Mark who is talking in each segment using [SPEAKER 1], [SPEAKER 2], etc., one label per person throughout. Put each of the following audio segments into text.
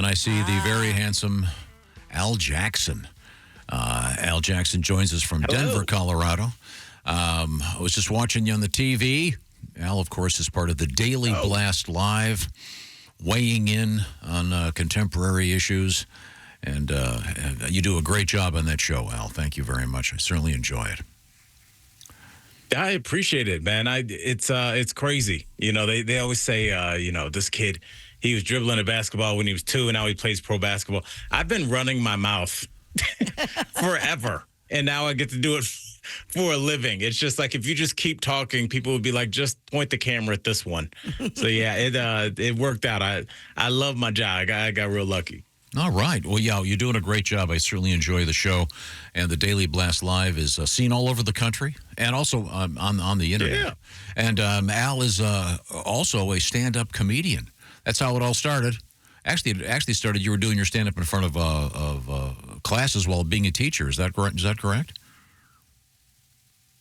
[SPEAKER 1] and I see the very handsome Al Jackson. Al Jackson joins us from Denver, Colorado. I was just watching you on the TV. Al, of course, is part of the Daily Blast Live, weighing in on contemporary issues. And you do a great job on that show, Al. Thank you very much. I certainly enjoy it.
[SPEAKER 2] I appreciate it, man. It's crazy. You know, they always say, this kid, he was dribbling a basketball when he was 2, and now he plays pro basketball. I've been running my mouth forever, and now I get to do it for a living. It's just like if you just keep talking, people would be like, just point the camera at this one. So yeah, it worked out. I love my job. I got real lucky.
[SPEAKER 1] All right. Well, yeah, you're doing a great job. I certainly enjoy the show. And the Daily Blast Live is seen all over the country and also on the internet.
[SPEAKER 2] Yeah.
[SPEAKER 1] And Al is also a stand-up comedian. That's how it all started. Actually, it actually started, you were doing your stand-up in front of classes while being a teacher. Is that correct?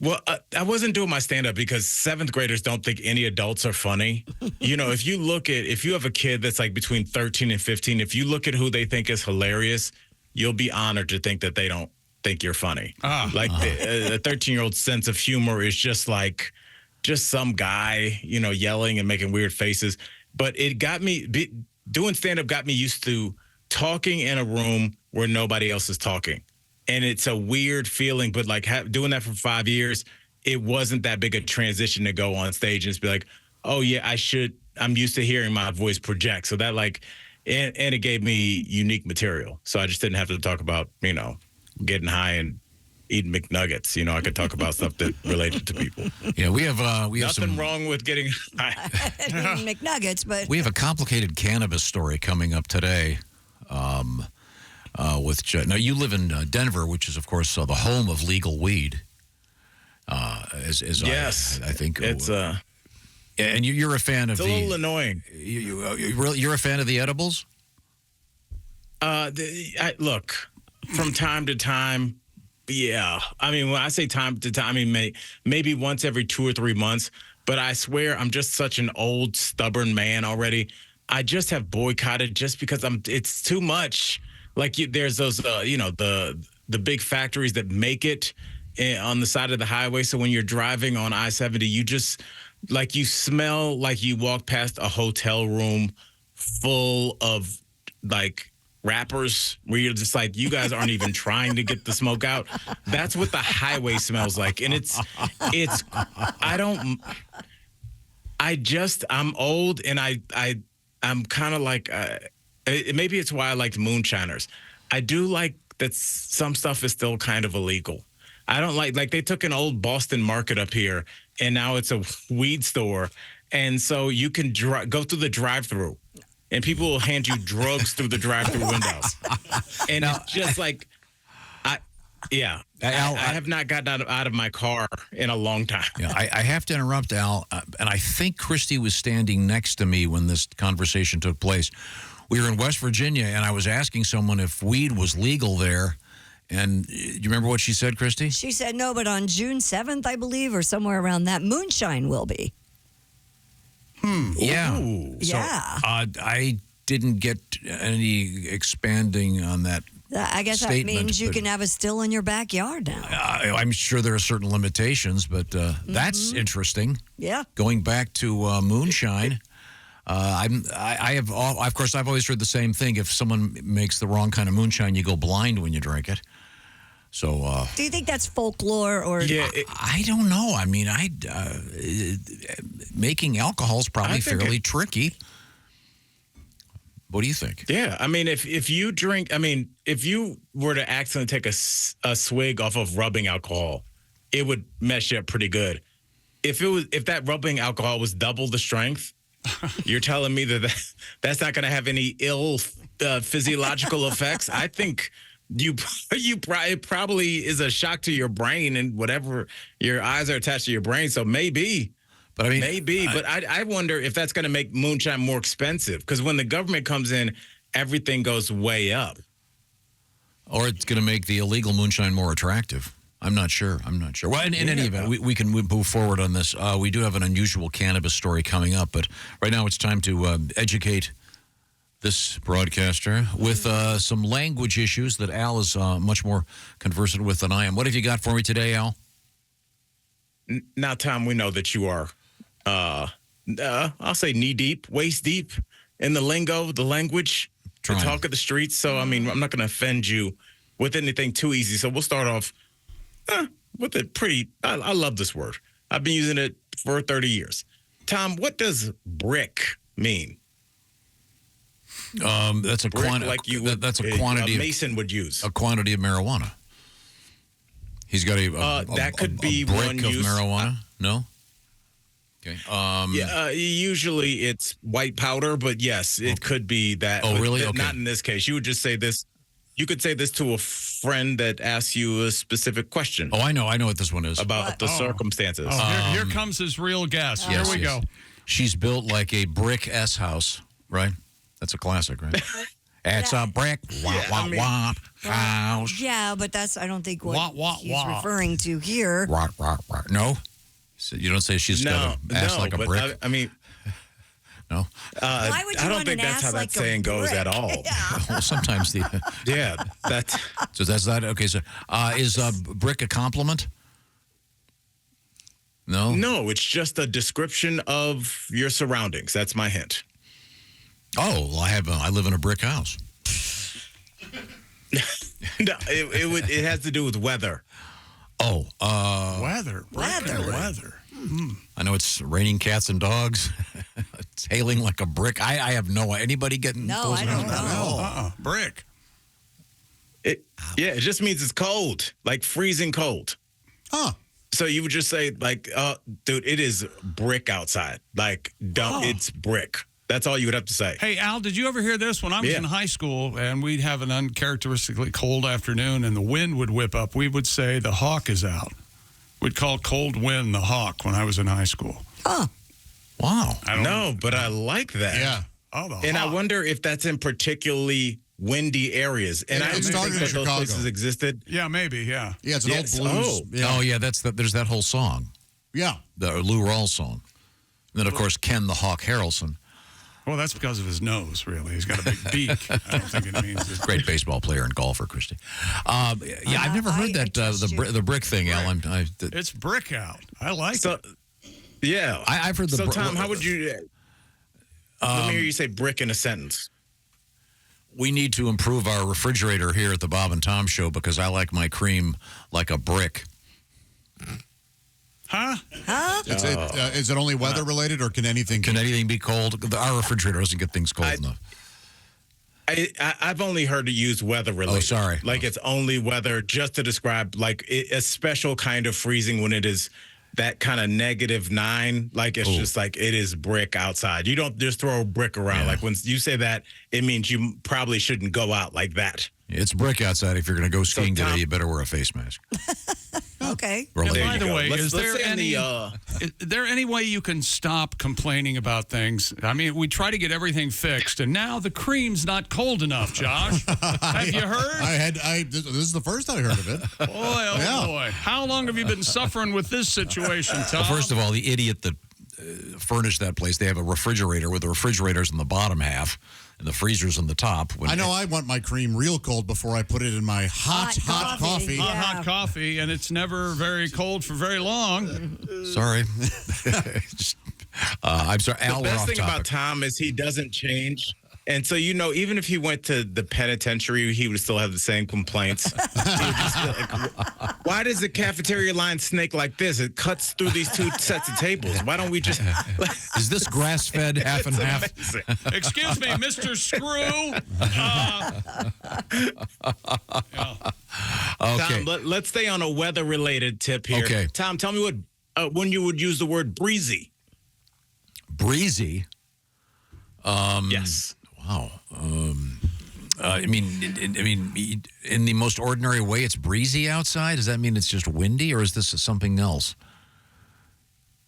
[SPEAKER 2] Well, I wasn't doing my stand-up because 7th graders don't think any adults are funny. You know, if you have a kid that's like between 13 and 15, if you look at who they think is hilarious, you'll be honored to think that they don't think you're funny. A 13-year-old sense of humor is just some guy, yelling and making weird faces. But it got me, doing stand-up got me used to talking in a room where nobody else is talking. And it's a weird feeling, but doing that for 5 years, it wasn't that big a transition to go on stage and just be like, oh yeah, I'm used to hearing my voice project. So that and it gave me unique material. So I just didn't have to talk about, getting high and eating McNuggets. I could talk about stuff that related to people.
[SPEAKER 1] Yeah, we have
[SPEAKER 2] nothing wrong with getting high.
[SPEAKER 3] Eating McNuggets, but
[SPEAKER 1] we have a complicated cannabis story coming up today. Now you live in Denver, which is of course the home of legal weed.
[SPEAKER 2] Yes,
[SPEAKER 1] I think
[SPEAKER 2] it's
[SPEAKER 1] and you're a fan of
[SPEAKER 2] it's a little annoying.
[SPEAKER 1] You're a fan of the edibles.
[SPEAKER 2] Look, from time to time, yeah. I mean, when I say time to time, I mean maybe once every 2 or 3 months. But I swear, I'm just such an old, stubborn man already. I just have boycotted just because it's too much. There's those, the big factories that make it on the side of the highway. So when you're driving on I-70, you just, you smell like you walk past a hotel room full of, wrappers where you're just like, you guys aren't even trying to get the smoke out. That's what the highway smells like. And I'm old and I'm kind of like, maybe it's why I liked moonshiners. I do like that some stuff is still kind of illegal. I don't like they took an old Boston Market up here and now it's a weed store. And so you can go through the drive-through and people will hand you drugs through the drive-through window. And it's just I have not gotten out of my car in a long time.
[SPEAKER 1] Yeah, I have to interrupt, Al, and I think Christy was standing next to me when this conversation took place. We were in West Virginia, and I was asking someone if weed was legal there. And you remember what she said, Christy?
[SPEAKER 3] she said no, but on June 7th, I believe, or somewhere around that, moonshine will be.
[SPEAKER 1] Yeah.
[SPEAKER 2] Ooh.
[SPEAKER 1] So,
[SPEAKER 3] Yeah.
[SPEAKER 1] I didn't get any expanding on that.
[SPEAKER 3] I guess that
[SPEAKER 1] statement,
[SPEAKER 3] means you
[SPEAKER 1] but-
[SPEAKER 3] can have a still in your backyard now.
[SPEAKER 1] I'm sure there are certain limitations, but that's interesting.
[SPEAKER 3] Yeah.
[SPEAKER 1] Going back to moonshine, I've always heard the same thing. If someone makes the wrong kind of moonshine, you go blind when you drink it. So,
[SPEAKER 3] Do you think that's folklore or?
[SPEAKER 2] Yeah,
[SPEAKER 1] I don't know. I mean, making alcohol is probably fairly tricky. What do you think?
[SPEAKER 2] Yeah, I mean, if you drink, if you were to accidentally take a swig off of rubbing alcohol, it would mess you up pretty good. If that rubbing alcohol was double the strength, you're telling me that's not going to have any ill physiological effects? I think it probably is a shock to your brain and whatever, your eyes are attached to your brain. So maybe.
[SPEAKER 1] But I mean,
[SPEAKER 2] maybe. But I wonder if that's going to make moonshine more expensive, because when the government comes in, everything goes way up.
[SPEAKER 1] Or it's going to make the illegal moonshine more attractive. I'm not sure. Well, in any event, we can move forward on this. We do have an unusual cannabis story coming up, but right now it's time to educate this broadcaster, with some language issues that Al is much more conversant with than I am. What have you got for me today, Al?
[SPEAKER 2] Now, Tom, we know that you are, I'll say knee deep, waist deep in the lingo, the language, the talk of the streets. So, I mean, I'm not going to offend you with anything too easy. So we'll start off with a pretty, I love this word. I've been using it for 30 years. Tom, what does brick mean?
[SPEAKER 1] That's a quantity.
[SPEAKER 2] Like you would,
[SPEAKER 1] that's a quantity.
[SPEAKER 2] A Mason would use
[SPEAKER 1] a quantity of marijuana. He's got
[SPEAKER 2] that could be
[SPEAKER 1] a brick
[SPEAKER 2] one
[SPEAKER 1] of
[SPEAKER 2] use.
[SPEAKER 1] marijuana. No. Okay.
[SPEAKER 2] Usually it's white powder, but yes, it could be that.
[SPEAKER 1] Oh, really? Okay.
[SPEAKER 2] Not in this case. You would just say this. You could say this to a friend that asks you a specific question.
[SPEAKER 1] Oh, I know what this one is.
[SPEAKER 2] About the circumstances.
[SPEAKER 4] Oh, here comes his real guess. Here we go.
[SPEAKER 1] She's built like a brick S house, right? That's a classic, right? It's a brick house.
[SPEAKER 3] Yeah, but that's, I don't think what he's
[SPEAKER 4] wah.
[SPEAKER 3] referring to here.
[SPEAKER 1] No? So you don't say she's got an ass like a brick?
[SPEAKER 2] I mean,
[SPEAKER 1] no?
[SPEAKER 3] Why would you
[SPEAKER 2] I don't
[SPEAKER 3] want
[SPEAKER 2] think
[SPEAKER 3] an
[SPEAKER 2] that's
[SPEAKER 3] ass
[SPEAKER 2] how
[SPEAKER 3] like
[SPEAKER 2] that saying goes
[SPEAKER 3] brick?
[SPEAKER 2] at all.
[SPEAKER 3] Yeah.
[SPEAKER 1] Well, sometimes the...
[SPEAKER 2] Yeah, that's...
[SPEAKER 1] So that's that? Okay, so is brick a compliment? No?
[SPEAKER 2] No, it's just a description of your surroundings. That's my hint.
[SPEAKER 1] Oh, well, I live in a brick house.
[SPEAKER 2] No, it has to do with weather.
[SPEAKER 1] Oh,
[SPEAKER 4] Weather.
[SPEAKER 1] I know it's raining cats and dogs. It's hailing like a brick. I have anybody getting
[SPEAKER 3] No,
[SPEAKER 1] close
[SPEAKER 3] I don't
[SPEAKER 1] enough?
[SPEAKER 3] know.
[SPEAKER 4] Brick.
[SPEAKER 2] It just means it's cold, like freezing cold.
[SPEAKER 4] Huh.
[SPEAKER 2] So you would just say, like, dude, it is brick outside. Like, it's brick. That's all you would have to say.
[SPEAKER 4] Hey, Al, did you ever hear this? When I was in high school and we'd have an uncharacteristically cold afternoon and the wind would whip up, we would say the hawk is out. We'd call cold wind the hawk when I was in high school.
[SPEAKER 3] Oh.
[SPEAKER 1] Wow.
[SPEAKER 2] But I like that.
[SPEAKER 4] Yeah. Oh, the
[SPEAKER 2] And
[SPEAKER 4] hawk.
[SPEAKER 2] I wonder if that's in particularly windy areas. And I
[SPEAKER 5] it
[SPEAKER 2] don't
[SPEAKER 5] started
[SPEAKER 2] think
[SPEAKER 5] in
[SPEAKER 2] that those
[SPEAKER 5] Chicago.
[SPEAKER 2] places existed.
[SPEAKER 4] Yeah, maybe, yeah.
[SPEAKER 5] Yeah, it's an
[SPEAKER 2] Yes.
[SPEAKER 5] old blues.
[SPEAKER 2] Oh.
[SPEAKER 5] Yeah.
[SPEAKER 1] Oh, yeah, there's that whole song,
[SPEAKER 5] Yeah.
[SPEAKER 1] the Lou Rawls song. And then, of course, Ken the Hawk Harrelson,
[SPEAKER 4] Well, that's because of his nose, really. He's got a big beak. I don't think it means that.
[SPEAKER 1] great baseball player and golfer, Christy. Yeah, I've never heard that the brick thing, Al.
[SPEAKER 4] It's brick out. I like
[SPEAKER 2] So,
[SPEAKER 4] it.
[SPEAKER 2] yeah.
[SPEAKER 1] I've heard the.
[SPEAKER 2] So, Tom, how would you... let me hear you say brick in a sentence.
[SPEAKER 1] We need to improve our refrigerator here at the Bob and Tom Show because I like my cream like a brick.
[SPEAKER 4] Huh?
[SPEAKER 5] Is it only weather related, or can anything?
[SPEAKER 1] Can anything be cold? Our refrigerator doesn't get things cold enough.
[SPEAKER 2] I've only heard it used weather related.
[SPEAKER 1] Oh, sorry.
[SPEAKER 2] Like it's only weather just to describe like a special kind of freezing when it is that kind of -9. Like it's just like it is brick outside. You don't just throw a brick around.
[SPEAKER 1] Yeah.
[SPEAKER 2] Like when you say that, it means you probably shouldn't go out like that.
[SPEAKER 1] It's brick outside. If you're going to go skiing
[SPEAKER 2] Tom-
[SPEAKER 1] today, you better wear a face mask.
[SPEAKER 3] Okay.
[SPEAKER 1] Or
[SPEAKER 4] And
[SPEAKER 1] like-
[SPEAKER 4] by the way,
[SPEAKER 2] Let's
[SPEAKER 4] is there
[SPEAKER 2] say in
[SPEAKER 4] any
[SPEAKER 2] the,
[SPEAKER 4] is there any way you can stop complaining about things? I mean, we try to get everything fixed, and now the cream's not cold enough, Josh. Have you heard?
[SPEAKER 5] This is the first I heard of it.
[SPEAKER 4] Boy, oh
[SPEAKER 5] Yeah.
[SPEAKER 4] boy. How long have you been suffering with this situation, Tom?
[SPEAKER 1] Well, first of all, the idiot that furnished that place, they have a refrigerator with the refrigerators in the bottom half and the freezers in the top.
[SPEAKER 5] I know I want my cream real cold before I put it in my hot coffee.
[SPEAKER 3] Yeah.
[SPEAKER 4] Hot coffee, and it's never very cold for very long.
[SPEAKER 1] Sorry. I'm sorry. Al,
[SPEAKER 2] the
[SPEAKER 1] we're
[SPEAKER 2] best
[SPEAKER 1] off
[SPEAKER 2] thing
[SPEAKER 1] topic.
[SPEAKER 2] about Tom is he doesn't change. And so, even if he went to the penitentiary, he would still have the same complaints. He would just feel like, why does the cafeteria line snake like this? It cuts through these two sets of tables. Why don't we just...
[SPEAKER 1] Is this grass-fed half and half?
[SPEAKER 4] Excuse me, Mr. Screw.
[SPEAKER 1] Okay.
[SPEAKER 2] Tom, let's stay on a weather-related tip here.
[SPEAKER 1] Okay.
[SPEAKER 2] Tom, tell me when you would use the word breezy.
[SPEAKER 1] Breezy.
[SPEAKER 2] Yes.
[SPEAKER 1] Wow. I mean, in the most ordinary way, it's breezy outside. Does that mean it's just windy, or is this something else?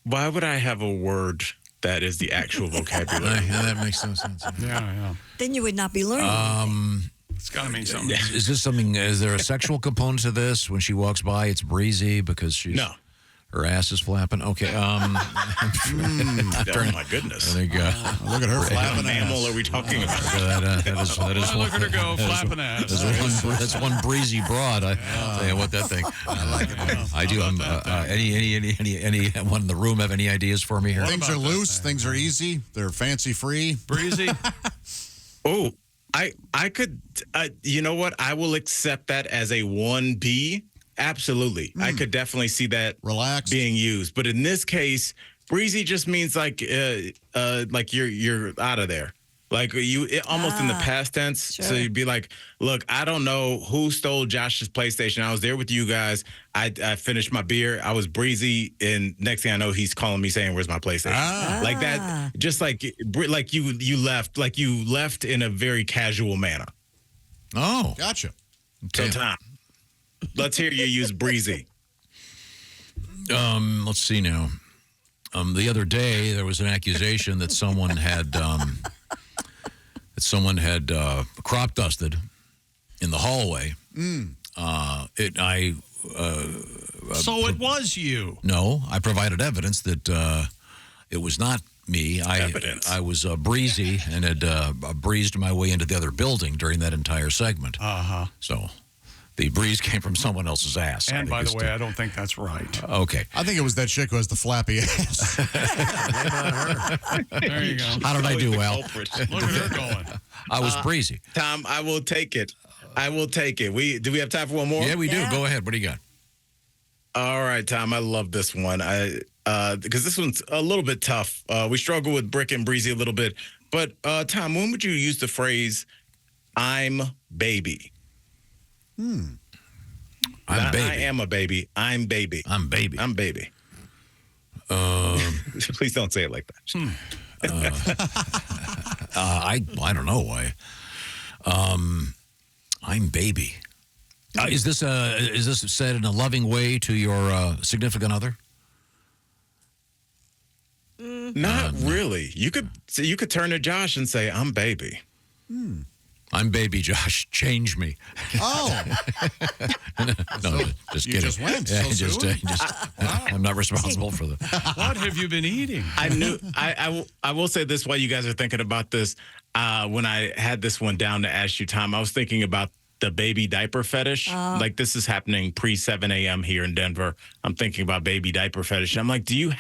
[SPEAKER 2] Why would I have a word that is the actual vocabulary?
[SPEAKER 1] Yeah, that makes no sense.
[SPEAKER 4] Yeah.
[SPEAKER 3] Then you would not be learning.
[SPEAKER 4] It's got to mean something.
[SPEAKER 1] Is this something? Is there a sexual component to this? When she walks by, it's breezy because she's
[SPEAKER 2] No.
[SPEAKER 1] Her ass is flapping. Okay.
[SPEAKER 2] Oh my goodness!
[SPEAKER 1] I think,
[SPEAKER 5] Look at her
[SPEAKER 2] What
[SPEAKER 5] flapping
[SPEAKER 2] mammal
[SPEAKER 5] ass.
[SPEAKER 2] are we talking about?
[SPEAKER 1] that is
[SPEAKER 4] Look at her go, flapping ass.
[SPEAKER 1] that's one breezy broad. I tell you what, that thing. I like it. I do. Any one in the room have any ideas for me here?
[SPEAKER 5] Things are loose. Things are easy. They're fancy free.
[SPEAKER 4] Breezy.
[SPEAKER 2] Oh, I could. You know what? I will accept that as a 1B. Absolutely, I could definitely see that
[SPEAKER 5] Relaxed.
[SPEAKER 2] being used. But in this case, breezy just means like you're out of there. Like almost in the past tense.
[SPEAKER 3] Sure.
[SPEAKER 2] So you'd be like, look, I don't know who stole Josh's PlayStation. I was there with you guys. I finished my beer. I was breezy, and next thing I know, he's calling me saying, "Where's my PlayStation?" Like that. Just like you left. Like you left in a very casual manner.
[SPEAKER 1] Oh,
[SPEAKER 5] Gotcha.
[SPEAKER 2] So Tom, let's hear you use breezy.
[SPEAKER 1] let's see now. The other day there was an accusation that someone had crop dusted in the hallway.
[SPEAKER 4] So it was you.
[SPEAKER 1] No, I provided evidence that it was not me.
[SPEAKER 2] Evidence.
[SPEAKER 1] I was breezy and had breezed my way into the other building during that entire segment. So the breeze came from someone else's ass.
[SPEAKER 4] And by the way, I don't think that's right.
[SPEAKER 1] Okay.
[SPEAKER 5] I think it was that chick who has the flappy ass.
[SPEAKER 4] There you go.
[SPEAKER 1] How did I do, Al?
[SPEAKER 4] Look at her going.
[SPEAKER 1] I was breezy.
[SPEAKER 2] Tom, I will take it. Do we have time for one more?
[SPEAKER 1] Yeah, we do.
[SPEAKER 3] Yeah.
[SPEAKER 1] Go ahead. What do you got?
[SPEAKER 2] All right, Tom. I love this one. Because this one's a little bit tough. We struggle with Brick and Breezy a little bit. But Tom, when would you use the phrase "I'm baby"?
[SPEAKER 1] I'm
[SPEAKER 2] Not,
[SPEAKER 1] baby.
[SPEAKER 2] I am a baby. I'm baby.
[SPEAKER 1] I'm baby.
[SPEAKER 2] I'm baby. Please don't say it like that.
[SPEAKER 1] I don't know why. I'm baby. Is this said in a loving way to your significant other?
[SPEAKER 2] Not really. You could turn to Josh and say, "I'm baby."
[SPEAKER 1] I'm baby, Josh. Change me.
[SPEAKER 5] Oh,
[SPEAKER 1] No, just
[SPEAKER 5] you
[SPEAKER 1] kidding.
[SPEAKER 5] just went
[SPEAKER 1] Yeah,
[SPEAKER 5] so soon?
[SPEAKER 1] I'm not responsible for the.
[SPEAKER 4] What have you been eating?
[SPEAKER 2] I knew. I will say this while you guys are thinking about this. When I had this one down to ask you, Tom, I was thinking about the baby diaper fetish. Like this is happening pre 7 a.m. here in Denver. I'm thinking about baby diaper fetish. I'm like, do you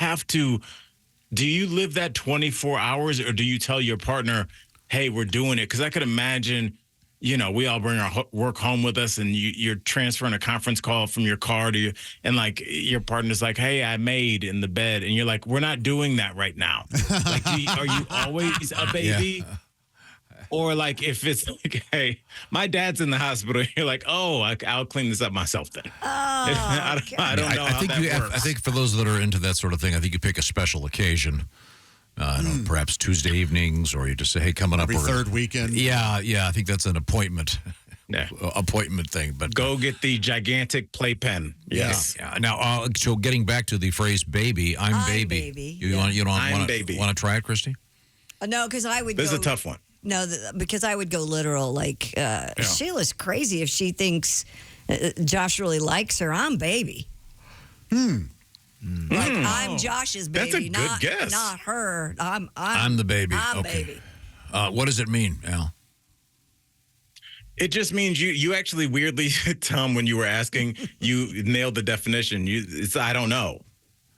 [SPEAKER 2] live that 24 hours, or do you tell your partner, "Hey, we're doing it"? Because I could imagine, we all bring our work home with us, and you're transferring a conference call from your car to you, and like your partner's like, "Hey, I made in the bed," and you're like, "We're not doing that right now." Like, are you always a baby?
[SPEAKER 1] Yeah.
[SPEAKER 2] Or like if it's like, "Hey, my dad's in the hospital," you're like, "Oh, I'll clean this up myself then." I don't know how that works.
[SPEAKER 1] I think for those that are into that sort of thing, I think you pick a special occasion. Perhaps Tuesday evenings, or you just say, "Hey, coming up
[SPEAKER 5] every third weekend.
[SPEAKER 1] Yeah. I think that's an appointment thing. But
[SPEAKER 2] Go get the gigantic playpen. Yes.
[SPEAKER 1] yeah. Now, so getting back to the phrase "baby," I'm baby.
[SPEAKER 3] baby,
[SPEAKER 1] You
[SPEAKER 3] yeah.
[SPEAKER 1] want
[SPEAKER 2] baby.
[SPEAKER 1] to try it, Christy?
[SPEAKER 3] No, because I would
[SPEAKER 2] This
[SPEAKER 3] go.
[SPEAKER 2] is a tough one.
[SPEAKER 3] No, because I would go literal. Like, Sheila's crazy if she thinks Josh really likes her. I'm baby. Like, I'm Josh's baby.
[SPEAKER 2] That's a good guess.
[SPEAKER 3] Not her.
[SPEAKER 1] I'm the baby.
[SPEAKER 3] I'm
[SPEAKER 1] Okay.
[SPEAKER 3] baby.
[SPEAKER 1] What does it mean, Al?
[SPEAKER 2] It just means you actually weirdly, Tom, when you were asking, you nailed the definition. It's I don't know.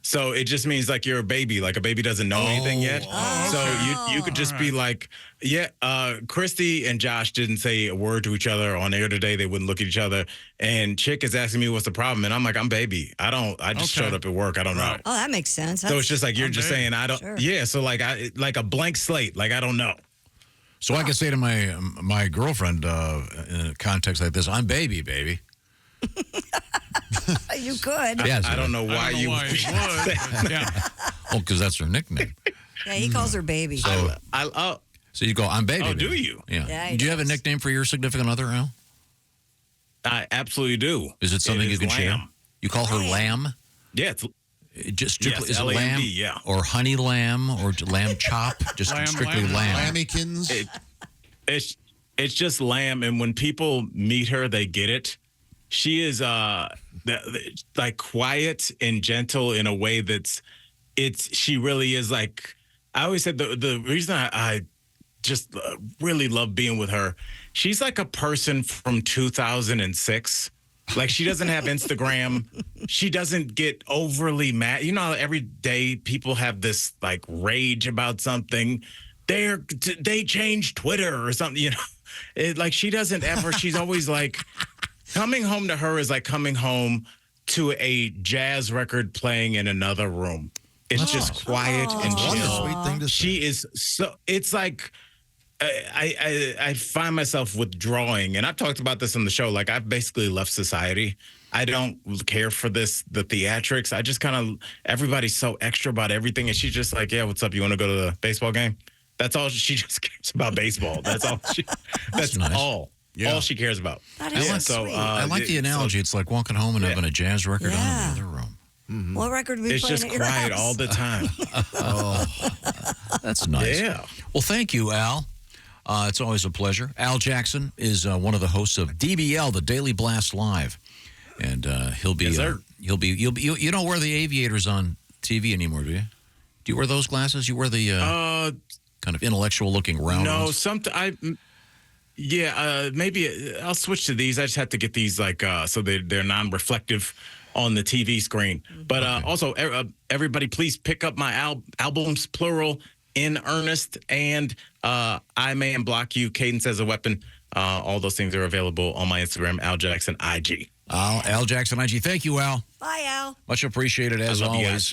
[SPEAKER 2] So it just means like you're a baby, like a baby doesn't know anything yet. So you could just be like, Christy and Josh didn't say a word to each other on air today. They wouldn't look at each other. And Chick is asking me what's the problem. And I'm like, I'm baby. I just showed up at work. I don't know.
[SPEAKER 3] Oh, that makes sense.
[SPEAKER 2] So it's just like you're just
[SPEAKER 4] baby.
[SPEAKER 2] saying I don't.
[SPEAKER 3] Sure.
[SPEAKER 2] Yeah. So like like a blank slate. Like I don't know.
[SPEAKER 1] So I can say to my girlfriend in a context like this, "I'm baby, baby."
[SPEAKER 3] You could.
[SPEAKER 1] Yes,
[SPEAKER 2] I don't know why you would.
[SPEAKER 4] would. Yeah.
[SPEAKER 1] Oh, because that's her nickname.
[SPEAKER 3] Yeah, he calls her baby.
[SPEAKER 1] So,
[SPEAKER 2] I
[SPEAKER 1] so you go, "I'm baby."
[SPEAKER 2] Oh,
[SPEAKER 1] baby."
[SPEAKER 2] do you?
[SPEAKER 1] Yeah.
[SPEAKER 3] Yeah, he
[SPEAKER 1] Do you have a
[SPEAKER 3] does.
[SPEAKER 1] nickname for your significant other, Al?
[SPEAKER 2] absolutely do.
[SPEAKER 1] Is it something you can share?
[SPEAKER 2] Lamb.
[SPEAKER 1] You call her Lamb?
[SPEAKER 2] Yeah. It's,
[SPEAKER 1] Just strictly, is it
[SPEAKER 2] L-A-M-B,
[SPEAKER 1] lamb?
[SPEAKER 2] yeah.
[SPEAKER 1] Or honey lamb or lamb chop? Just strictly lamb.
[SPEAKER 5] Lammykins.
[SPEAKER 2] it's just lamb, and when people meet her, they get it. She is like quiet and gentle in a way she really is like, I always said the reason I just really love being with her. She's like a person from 2006. Like, she doesn't have Instagram. She doesn't get overly mad. You know, every day people have this like rage about something. They changed Twitter or something, you know. Like, she doesn't ever, she's always like, coming home to her is like coming home to a jazz record playing in another room. It's just quiet and chill.
[SPEAKER 5] What a sweet thing to say.
[SPEAKER 2] She is so, it's like, I find myself withdrawing, and I've talked about this on the show. Like, I've basically left society. I don't care for the theatrics. I just kind of, everybody's so extra about everything, and she's just like, yeah, what's up? You want to go to the baseball game? That's all. She just cares about baseball. That's all. That's
[SPEAKER 1] nice.
[SPEAKER 2] all she cares about.
[SPEAKER 3] That is sweet.
[SPEAKER 1] I like the analogy. It's like walking home and having a jazz record on in the other room.
[SPEAKER 3] Mm-hmm. What record are we
[SPEAKER 2] It's
[SPEAKER 3] playing
[SPEAKER 2] just
[SPEAKER 3] at your
[SPEAKER 2] quiet
[SPEAKER 3] house?
[SPEAKER 2] all the time.
[SPEAKER 1] That's nice.
[SPEAKER 2] Yeah.
[SPEAKER 1] Well, thank you, Al. It's always a pleasure. Al Jackson is one of the hosts of DBL, the Daily Blast Live, and he'll be.
[SPEAKER 2] Yes, sir.
[SPEAKER 1] You'll be. You don't wear the aviators on TV anymore, do you? Do you wear those glasses? You wear the kind of intellectual-looking round ones?
[SPEAKER 2] No, maybe I'll switch to these. I just have to get these like so they're non-reflective on the TV screen. But also, everybody, please pick up my albums, plural, In Earnest, and I May and Block You, Cadence as a Weapon. All those things are available on my Instagram, Al Jackson IG.
[SPEAKER 1] Al Jackson IG. Thank you, Al.
[SPEAKER 3] Bye, Al.
[SPEAKER 1] Much appreciated as
[SPEAKER 2] I love you
[SPEAKER 1] always.